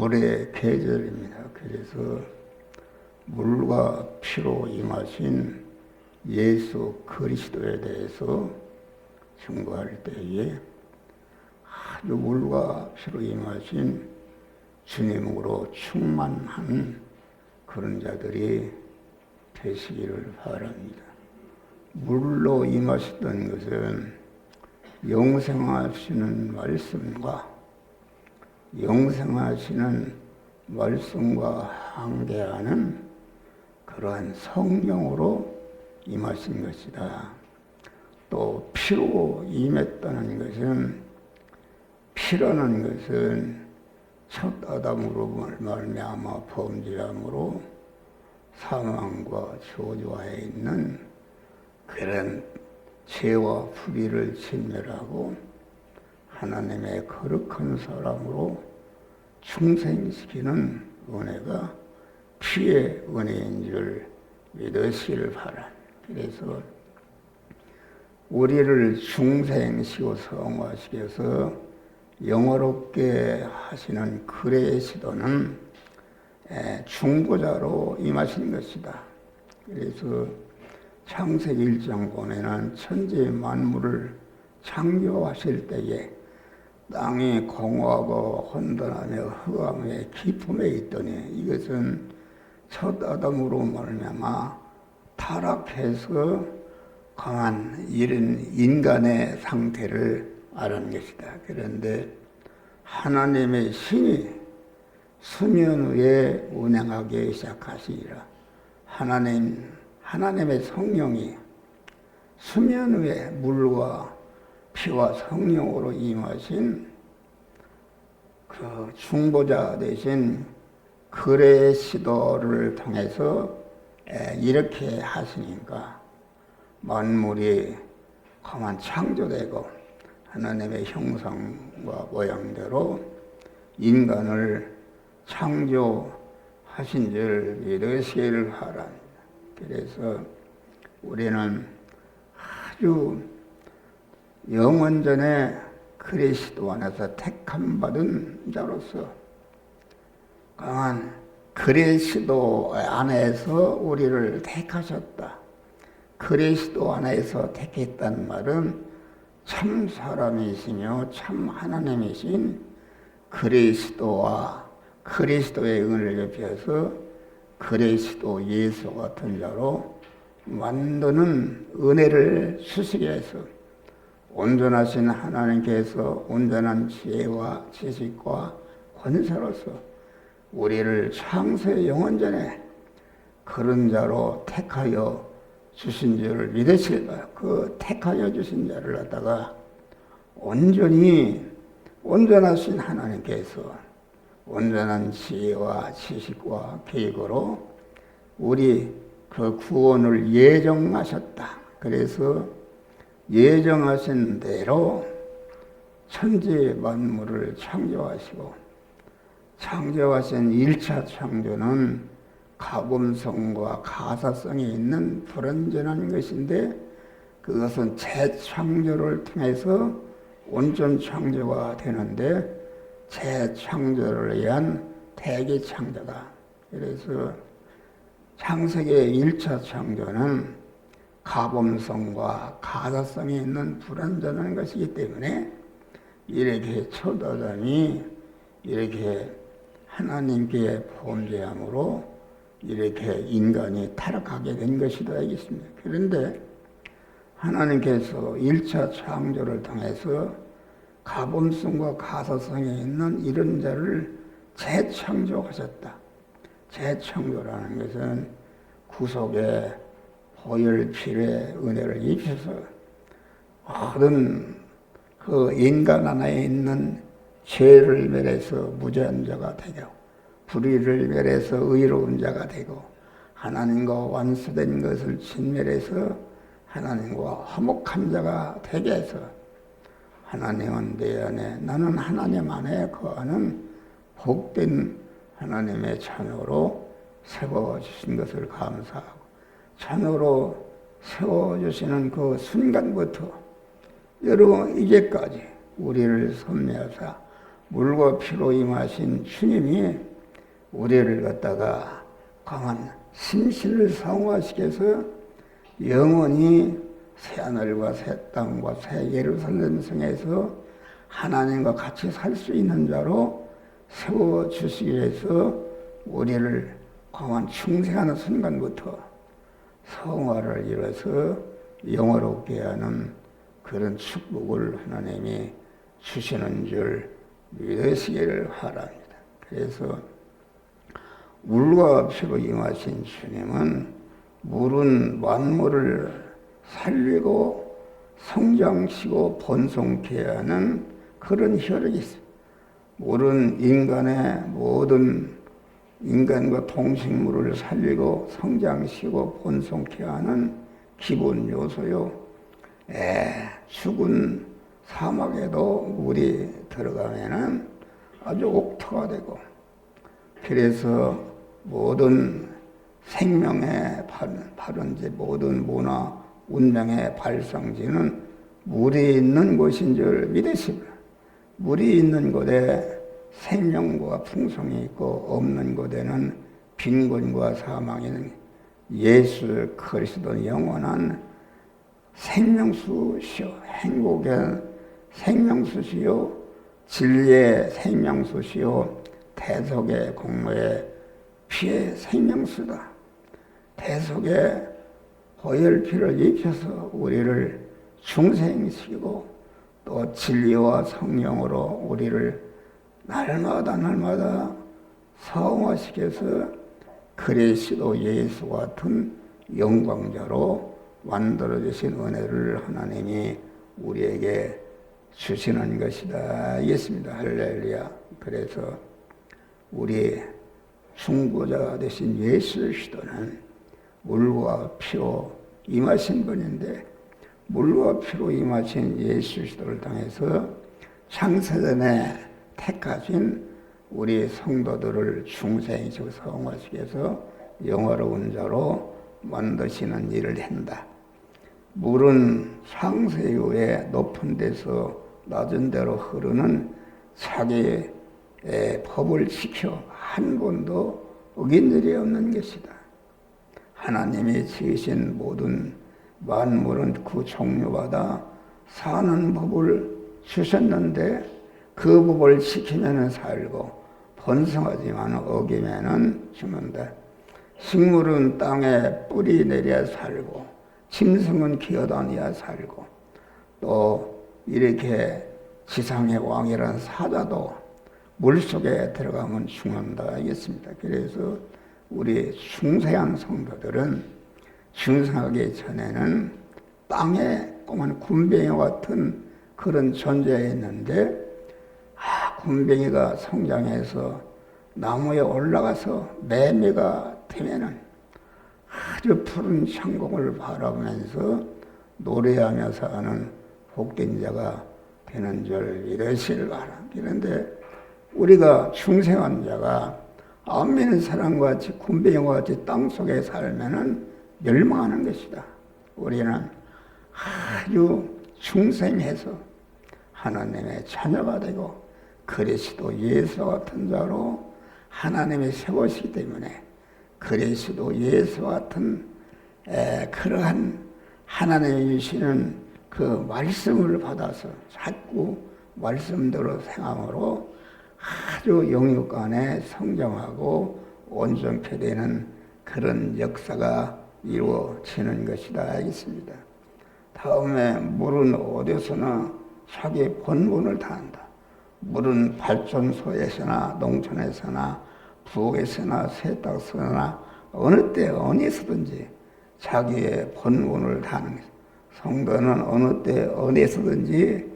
물의 계절입니다. 그래서 물과 피로 임하신 예수 그리스도에 대해서 증거할 때에 아주 물과 피로 임하신 주님으로 충만한 그런 자들이 되시기를 바랍니다. 물로 임하셨던 것은 영생하시는 말씀과 영생하시는 말씀과 상대하는 그러한 성령으로 임하신 것이다. 또 피로 임했다는 것은, 피라는 것은 첫 아담으로 말미암아 범죄함으로 사망과 저주하에 있는 그런 죄와 불의를 진멸하고 하나님의 거룩한 사람으로 충생시키는 은혜가 피의 은혜인 줄 믿으시길 바랍니다. 그래서 우리를 중생시키고 성화시키 위해서 영어롭게 하시는 그레시도는 중보자로 임하신 것이다. 그래서 창세기 1장 보면은 천지 만물을 창조하실 때에 땅이 공허하고 혼돈하며 흑암의 깊음에 있더니 이것은 첫 아담으로 말미암아 타락해서 강한 이런 인간의 상태를 말하는 것이다. 그런데 하나님의 신이 수면 위에 운행하기 시작하시니라. 하나님의 성령이 수면 위에 물과 피와 성령으로 임하신 그 중보자 되신 그레시도를 통해서 이렇게 하시니까 만물이 가만 창조되고 하나님의 형상과 모양대로 인간을 창조하신 줄 믿으시기를 바랍니다. 그래서 우리는 아주 영원전에 그리스도 안에서 택함 받은 자로서 강한 그리스도 안에서 우리를 택하셨다. 그리스도 안에서 택했다는 말은 참 사람이시며 참 하나님이신 그리스도와 그리스도의 은혜를 입혀서 그리스도 예수 같은 자로 만드는 은혜를 주시기 위해서 온전하신 하나님께서 온전한 지혜와 지식과 권세로서 우리를 창세 영원전에 그런 자로 택하여 주신 줄을 믿으시길 바랍니다. 그 택하여 주신 자를 갖다가 온전히 온전하신 하나님께서 온전한 지혜와 지식과 계획으로 우리 그 구원을 예정하셨다. 그래서 예정하신 대로 천지 만물을 창조하시고 창조하신 1차 창조는 가범성과 가사성이 있는 불완전한 것인데 그것은 재창조를 통해서 온전 창조가 되는데 재창조를 위한 대기창조다. 그래서 창세기 1차 창조는 가범성과 가사성이 있는 불완전한 것이기 때문에 이렇게 첫 아담이 이렇게 하나님께 범죄함으로 이렇게 인간이 타락하게 된 것이다 하겠습니다. 그런데 하나님께서 1차 창조를 통해서 가범성과 가사성이 있는 이런 자를 재창조하셨다. 재창조라는 것은 구속의 보혈필의 은혜를 입혀서 모든 그 인간 안에 있는 죄를 멸해서 무죄한 자가 되고 불의를 멸해서 의로운 자가 되고 하나님과 완수된 것을 진멸해서 하나님과 화목한 자가 되게 해서 하나님은 내 안에 나는 하나님 안에 거하는 복된 하나님의 자녀로 세워주신 것을 감사하고 자녀로 세워주시는 그 순간부터 여러분 이제까지 우리를 섭리하사 물과 피로 임하신 주님이 우리를 갖다가 강한 신실을 상호하시켜서 영원히 새하늘과 새 땅과 새 예루살렘 성에서 하나님과 같이 살 수 있는 자로 세워주시기 위해서 우리를 강한 충생하는 순간부터 성화를 이뤄서 영화롭게 하는 그런 축복을 하나님이 주시는 줄 믿으시기를 바랍니다. 그래서 물과 피로 임하신 주님은 물은 만물을 살리고 성장시고 번성케 하는 그런 혈액이 있습니다. 물은 인간의 모든 인간과 동식물을 살리고 성장시고 번성케 하는 기본 요소요. 죽은 사막에도 물이 들어가면은 아주 옥토가 되고, 그래서 모든 생명의 발원지, 모든 문화 운명의 발상지는 물이 있는 곳인 줄 믿으십니다. 물이 있는 곳에 생명과 풍성이 있고, 없는 곳에는 빈곤과 사망이 있는 예수 그리스도 영원한 생명수시요, 행복의 생명수시요, 진리의 생명수시요, 대속의 공로의 피의 생명수다. 대속의 보혈피를 입혀서 우리를 중생시키고 또 진리와 성령으로 우리를 날마다 성화시켜서 그리스도 예수 같은 영광자로 만들어주신 은혜를 하나님이 우리에게 주시는 것이다. 이겠습니다. 할렐루야. 그래서 우리 중보자 되신 예수 그리스도는 물과 피로 임하신 분인데, 물과 피로 임하신 예수 그리스도를 통해서 창세전에 택하신 우리 성도들을 중생이시고 성화시켜서 영화로운 자로 만드시는 일을 한다. 물은 창세 이후에 높은 데서 낮은 데로 흐르는 자기의 법을 지켜 한 번도 어긴 일이 없는 것이다. 하나님이 지으신 모든 만물은 그 종류마다 사는 법을 주셨는데, 그 법을 지키면 살고 번성하지만 어기면 죽는다. 식물은 땅에 뿌리 내려야 살고, 짐승은 기어다녀야 살고, 또 이렇게 지상의 왕이라는 사자도 물속에 들어가면 죽는다 하겠습니다. 그래서 우리 중생한 성도들은 중생하기 전에는 땅에 꼬만 굼벵이와 같은 그런 존재였는데, 굼벵이가 성장해서 나무에 올라가서 매미가 되면은 아주 푸른 천공을 바라보면서 노래하며 사는 복된 자가 되는 줄 믿으시길 바랍니다. 그런데 우리가 중생한 자가 안 믿는 사람과 같이 굼벵이와 같이 땅속에 살면은 멸망하는 것이다. 우리는 아주 중생해서 하나님의 자녀가 되고 그리스도 예수 같은 자로 하나님이 세우시기 때문에 그리스도 예수 같은 그러한 하나님이 주시는 그 말씀을 받아서 자꾸 말씀대로 생함으로 아주 영육 안에 성장하고 온전케 되는 그런 역사가 이루어지는 것이다 알겠습니다. 다음에 물은 어디서나 자기 본분을 다한다. 물은 발전소에서나 농촌에서나 부엌에서나 세탁소나 어느 때 어디서든지 자기의 본분을 다하는 것. 성도는 어느 때 어디서든지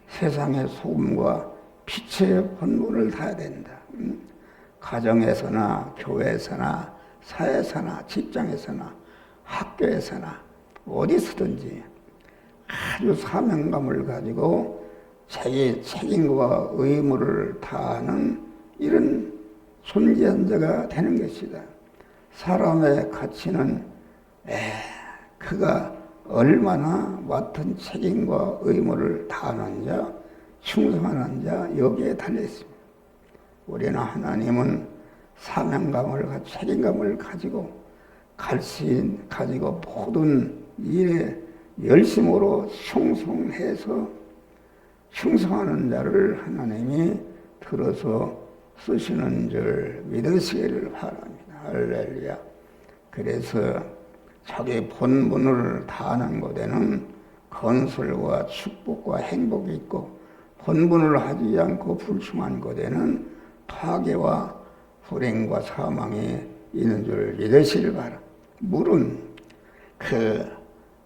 세상의 소금과 빛의 본분을 다해야 된다. 가정에서나 교회에서나 사회에서나 직장에서나 학교에서나 어디서든지 아주 사명감을 가지고 자기 책임과 의무를 다하는 이런 존재한 자가 되는 것이다. 사람의 가치는 그가 얼마나 맡은 책임과 의무를 다하느냐, 충성하는 자 여기에 달려있습니다. 우리는 하나님은 사명감을 책임감을 가지고 갈신 가지고 모든 일에 열심으로 충성해서 충성하는 자를 하나님이 들어서 쓰시는 줄 믿으시기를 바랍니다. 할렐루야. 그래서 자기 본분을 다하는 곳에는 건설과 축복과 행복이 있고, 본분을 하지 않고 불충한 곳에는 파괴와 불행과 사망이 있는 줄 믿으시길 바랍니다. 물은 그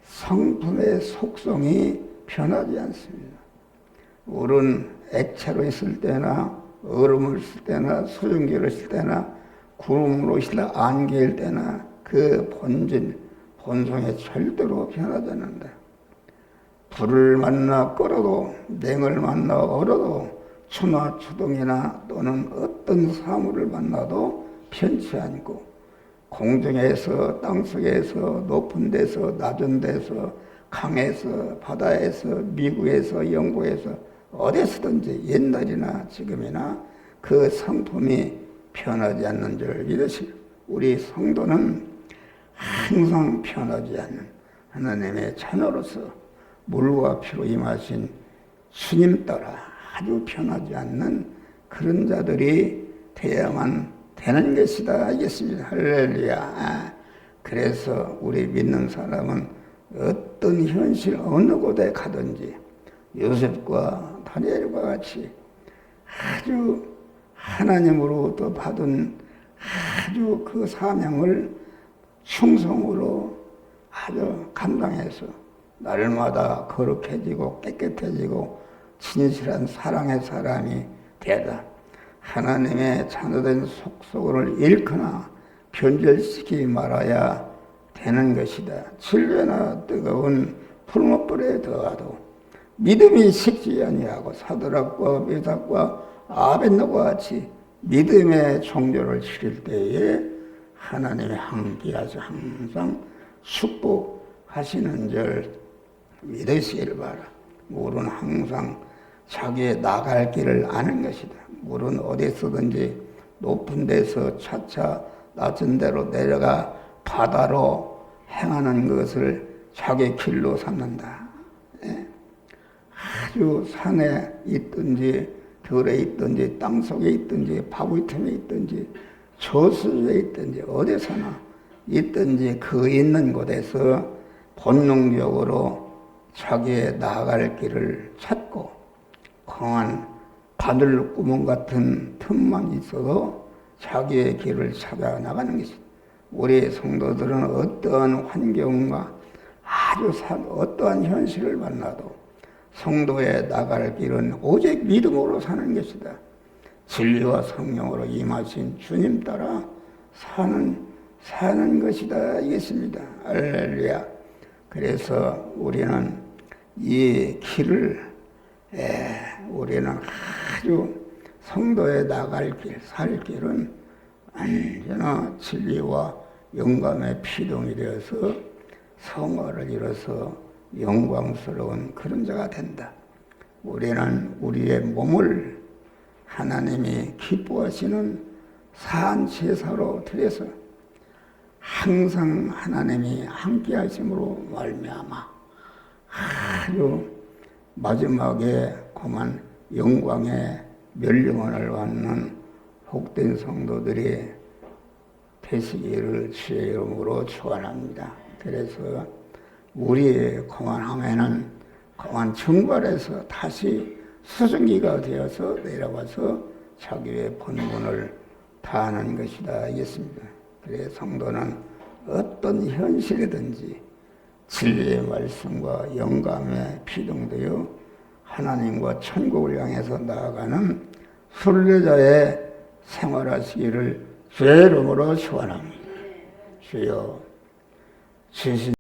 성품의 속성이 변하지 않습니다. 물은 액체로 있을 때나 얼음을 쓸 때나 수증기를 쓸 때나 구름으로 있을 때 안개일 때나 그 본성에 절대로 변하지 않는다. 불을 만나 끓어도, 냉을 만나 얼어도, 추나 추동이나 또는 어떤 사물을 만나도 변치 않고, 공중에서, 땅속에서, 높은 데서, 낮은 데서, 강에서, 바다에서, 미국에서, 영국에서, 어디서든지 옛날이나 지금이나 그 성품이 변하지 않는 줄 믿으시오. 우리 성도는 항상 변하지 않는 하나님의 자녀로서 물과 피로 임하신 주님 따라 아주 변하지 않는 그런 자들이 되어야만 되는 것이다 알겠습니다. 할렐루야. 그래서 우리 믿는 사람은 어떤 현실 어느 곳에 가든지 요셉과 다니엘과 같이 아주 하나님으로부터 받은 아주 그 사명을 충성으로 아주 감당해서 날마다 거룩해지고 깨끗해지고 진실한 사랑의 사람이 되다. 하나님의 자녀된 속성을 잃거나 변절시키지 말아야 되는 것이다. 질려나 뜨거운 풀무불에 더하도 믿음이 식지 아니하고 사드락과 메삭과 아벳노고와 같이 믿음의 종교를 치를 때에 하나님의 함께하셔 항상 축복하시는 줄 믿으시기를 바라. 물은 항상 자기의 나갈 길을 아는 것이다. 물은 어디서든지 높은 데서 차차 낮은 데로 내려가 바다로 행하는 것을 자기 길로 삼는다. 아주 산에 있든지 들에 있든지 땅속에 있든지 바위 틈에 있든지 저수지에 있든지 어디서나 있든지 그 있는 곳에서 본능적으로 자기의 나아갈 길을 찾고 강한 바늘 구멍 같은 틈만 있어도 자기의 길을 찾아 나가는 것입니다. 우리 성도들은 어떠한 환경과 아주 어떠한 현실을 만나도 성도의 나갈 길은 오직 믿음으로 사는 것이다. 진리와 성령으로 임하신 주님 따라 사는 것이다 알겠습니다. 할렐루야. 그래서 우리는 이 길을 우리는 아주 성도의 나갈 길, 살 길은 언제나 진리와 영감의 피동이 되어서 성화를 이뤄서 영광스러운 그런 자가 된다. 우리는 우리의 몸을 하나님이 기뻐하시는 사한 제사로 드려서 항상 하나님이 함께 하심으로 말미암아 아주 마지막에 그만 영광의 멸령원을 받는 복된 성도들이 되시기를 주의 이름으로 축원합니다. 그래서 우리의 공안함에는 공안 증발해서 다시 수증기가 되어서 내려와서 자기의 본분을 다하는 것이다 알겠습니다. 그래 성도는 어떤 현실이든지 진리의 말씀과 영감에 피동되어 하나님과 천국을 향해서 나아가는 순례자의 생활하시기를 주의 이름으로 축원합니다. 주여 주신